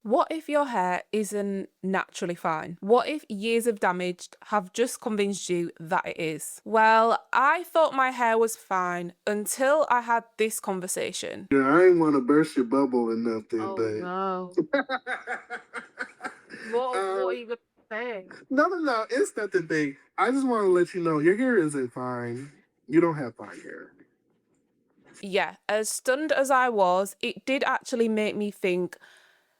What if your hair isn't naturally fine? What if years of damage have just convinced you that it is? Well, I thought my hair was fine until I had this conversation. Yeah, I ain't want to burst your bubble or nothing, Oh but no. What are you gonna say? no, it's not the thing. I just want to let you know your hair isn't fine. You don't have fine hair. Yeah, as stunned as I was, it did actually make me think,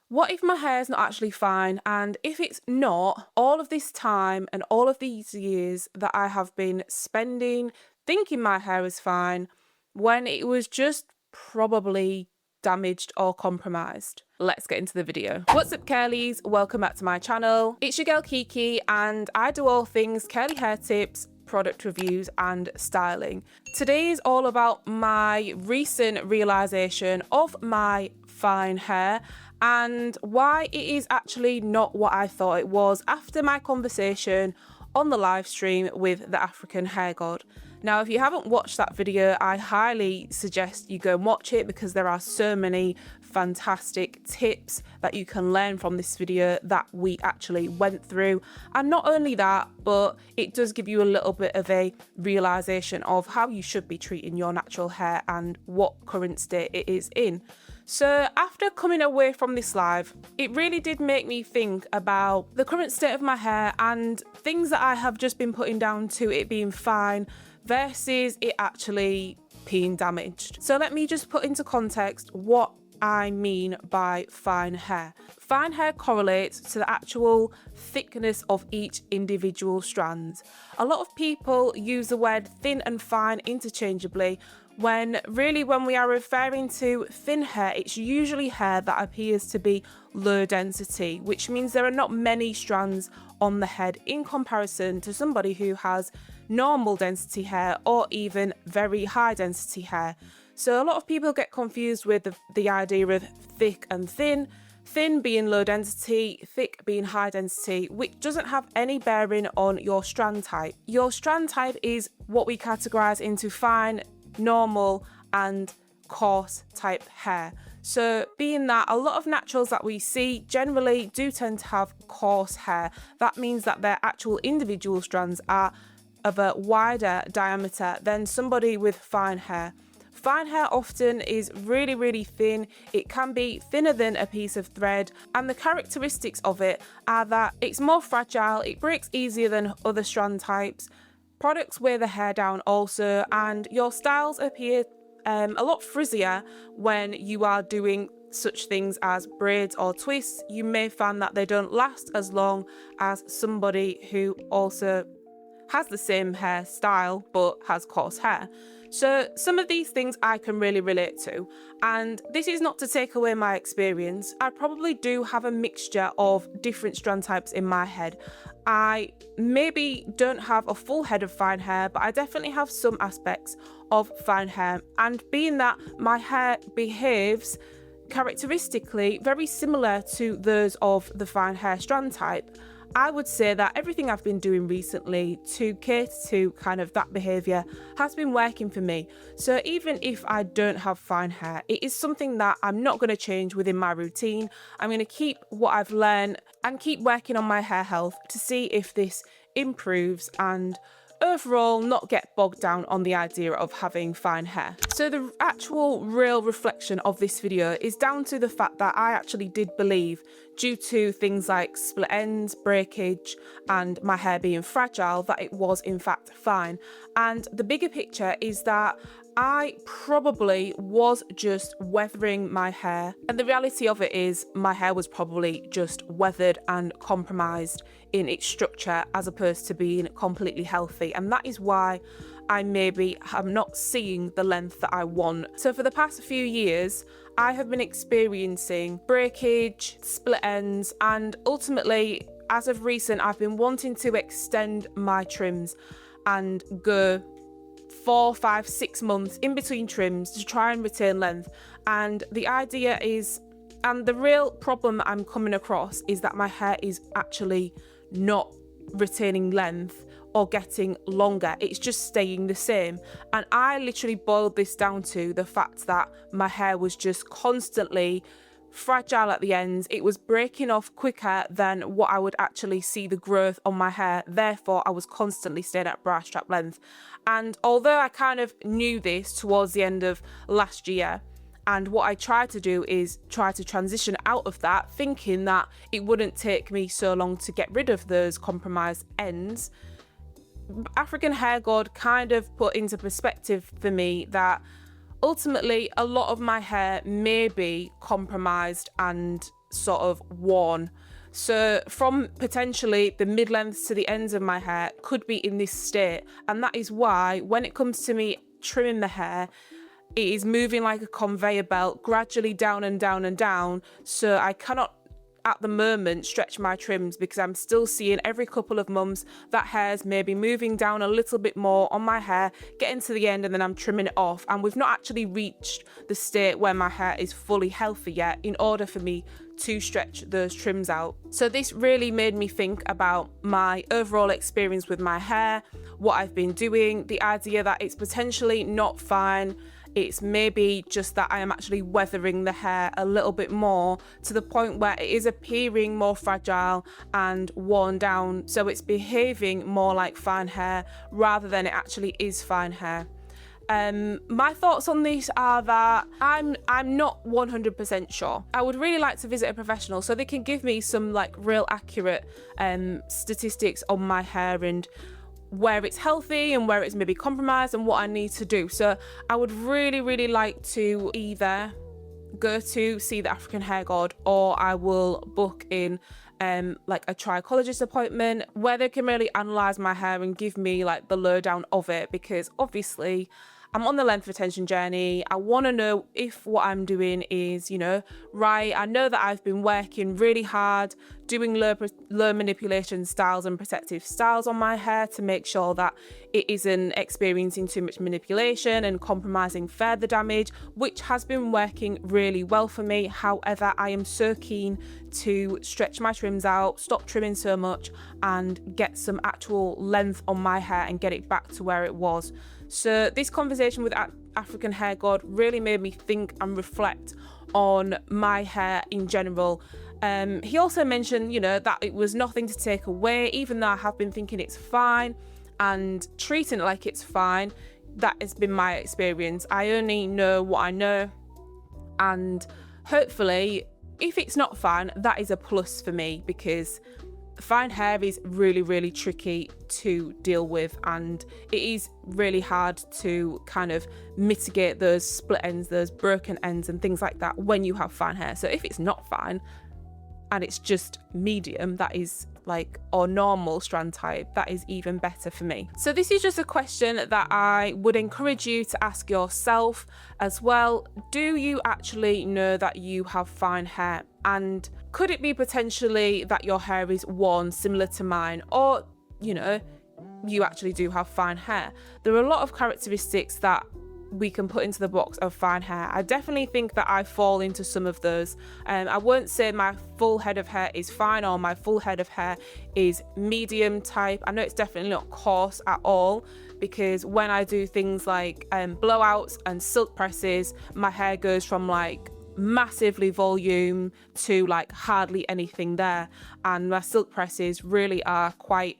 what if my hair's not actually fine? And if it's not, all of this time and all of these years that I have been spending thinking my hair is fine, when it was just probably damaged or compromised. Let's get into the video. What's up, curlies? Welcome back to my channel. It's your girl Kiki, and I do all things curly hair tips, product reviews and styling. Today is all about my recent realization of my fine hair and why it is actually not what I thought it was after my conversation on the live stream with the African hair god. Now, if you haven't watched that video, I highly suggest you go and watch it because there are so many fantastic tips that you can learn from this video that we actually went through. And not only that, but it does give you a little bit of a realization of how you should be treating your natural hair and what current state it is in. So after coming away from this live, it really did make me think about the current state of my hair and things that I have just been putting down to it being fine versus it actually being damaged. So let me just put into context what I mean by fine hair. Fine hair correlates to the actual thickness of each individual strand. A lot of people use the word thin and fine interchangeably, when really when we are referring to thin hair, it's usually hair that appears to be low density, which means there are not many strands on the head in comparison to somebody who has normal density hair or even very high density hair. So a lot of people get confused with the idea of thick and thin being low density, thick being high density, which doesn't have any bearing on your strand type. Your strand type is what we categorize into fine, normal and coarse type hair. So being that a lot of naturals that we see generally do tend to have coarse hair, that means that their actual individual strands are of a wider diameter than somebody with fine hair. Fine hair often is really, really thin. It can be thinner than a piece of thread, and the characteristics of it are that it's more fragile, it breaks easier than other strand types, products weigh the hair down also, and your styles appear a lot frizzier when you are doing such things as braids or twists. You may find that they don't last as long as somebody who also has the same hairstyle but has coarse hair. So some of these things I can really relate to, and this is not to take away my experience. I probably do have a mixture of different strand types in my head. I maybe don't have a full head of fine hair, but I definitely have some aspects of fine hair, and being that my hair behaves characteristically very similar to those of the fine hair strand type, I would say that everything I've been doing recently to cater to kind of that behaviour has been working for me. So even if I don't have fine hair, it is something that I'm not going to change within my routine. I'm going to keep what I've learned and keep working on my hair health to see if this improves and overall not get bogged down on the idea of having fine hair. So the actual real reflection of this video is down to the fact that I actually did believe, due to things like split ends, breakage and my hair being fragile, that it was in fact fine. And the bigger picture is that I probably was just weathering my hair, and the reality of it is my hair was probably just weathered and compromised in its structure as opposed to being completely healthy, and that is why I maybe am not seeing the length that I want. So for the past few years I have been experiencing breakage, split ends, and ultimately as of recent I've been wanting to extend my trims and go 4, 5, 6 months in between trims to try and retain length. And the idea is, and the real problem I'm coming across is that my hair is actually not retaining length or getting longer, it's just staying the same. And I literally boiled this down to the fact that my hair was just constantly fragile at the ends. It was breaking off quicker than what I would actually see the growth on my hair. Therefore, I was constantly staying at bra strap length. And although I kind of knew this towards the end of last year, and what I tried to do is try to transition out of that, thinking that it wouldn't take me so long to get rid of those compromised ends, African Hair God kind of put into perspective for me that ultimately a lot of my hair may be compromised and sort of worn. So from potentially the mid-lengths to the ends of my hair could be in this state. And that is why when it comes to me trimming the hair, it is moving like a conveyor belt, gradually down and down and down. So I cannot at the moment stretch my trims because I'm still seeing every couple of months that hair's maybe moving down a little bit more on my hair, getting to the end, and then I'm trimming it off. And we've not actually reached the state where my hair is fully healthy yet in order for me to stretch those trims out. So this really made me think about my overall experience with my hair, what I've been doing, the idea that it's potentially not fine. It's maybe just that I am actually weathering the hair a little bit more to the point where it is appearing more fragile and worn down. So it's behaving more like fine hair rather than it actually is fine hair. My thoughts on this are that I'm not 100% sure. I would really like to visit a professional so they can give me some like real accurate statistics on my hair and where it's healthy and where it's maybe compromised and what I need to do. So I would really, really like to either go to see the African Hair God, or I will book in like a trichologist appointment where they can really analyze my hair and give me like the lowdown of it, because obviously I'm on the length retention journey. I want to know if what I'm doing is, right. I know that I've been working really hard, doing low manipulation styles and protective styles on my hair to make sure that it isn't experiencing too much manipulation and compromising further damage, which has been working really well for me. However, I am so keen to stretch my trims out, stop trimming so much, and get some actual length on my hair and get it back to where it was. So this conversation with African Hair God really made me think and reflect on my hair in general. He also mentioned, that it was nothing to take away, even though I have been thinking it's fine and treating it like it's fine. That has been my experience. I only know what I know, and hopefully if it's not fine, that is a plus for me, because fine hair is really, really tricky to deal with, and it is really hard to kind of mitigate those split ends, those broken ends and things like that when you have fine hair. So if it's not fine and it's just medium, that is like, or normal strand type, that is even better for me. So this is just a question that I would encourage you to ask yourself as well. Do you actually know that you have fine hair? And could it be potentially that your hair is worn similar to mine, or, you actually do have fine hair? There are a lot of characteristics that we can put into the box of fine hair. I definitely think that I fall into some of those. I won't say my full head of hair is fine or my full head of hair is medium type. I know it's definitely not coarse at all, because when I do things like blowouts and silk presses, my hair goes from like massively volume to like hardly anything there, and my silk presses really are quite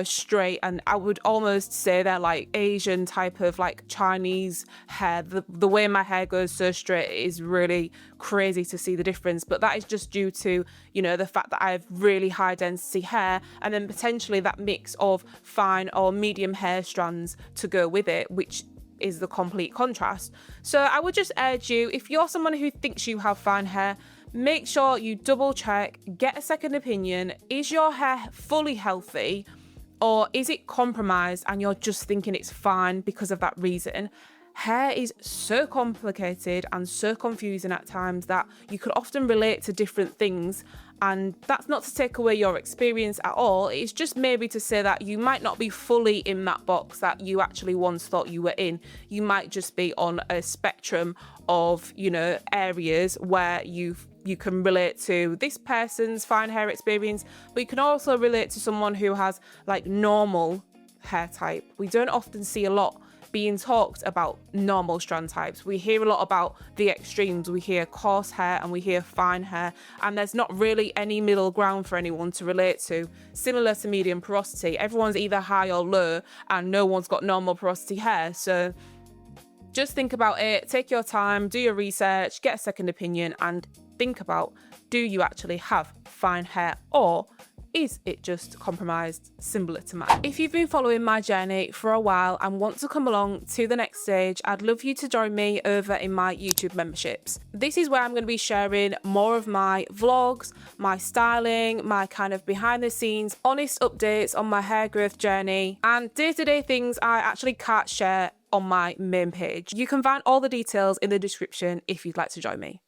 straight, and I would almost say they're like Asian type of like Chinese hair. The way my hair goes so straight is really crazy to see the difference, but that is just due to the fact that I have really high density hair, and then potentially that mix of fine or medium hair strands to go with it, which is the complete contrast. So I would just urge you, if you're someone who thinks you have fine hair, make sure you double check, get a second opinion. Is your hair fully healthy, or is it compromised and you're just thinking it's fine because of that reason? Hair is so complicated and so confusing at times that you could often relate to different things, and that's not to take away your experience at all. It's just maybe to say that you might not be fully in that box that you actually once thought you were in. You might just be on a spectrum of areas where you can relate to this person's fine hair experience, but you can also relate to someone who has like normal hair type. We don't often see a lot being talked about normal strand types. We hear a lot about the extremes. We hear coarse hair and we hear fine hair, and there's not really any middle ground for anyone to relate to. Similar to medium porosity, everyone's either high or low, and no one's got normal porosity hair. So just think about it, take your time, do your research, get a second opinion, and think about, do you actually have fine hair, or is it just compromised similar to mine? If you've been following my journey for a while and want to come along to the next stage, I'd love you to join me over in my YouTube memberships. This is where I'm going to be sharing more of my vlogs, my styling, my kind of behind the scenes, honest updates on my hair growth journey, and day-to-day things I actually can't share on my main page. You can find all the details in the description if you'd like to join me.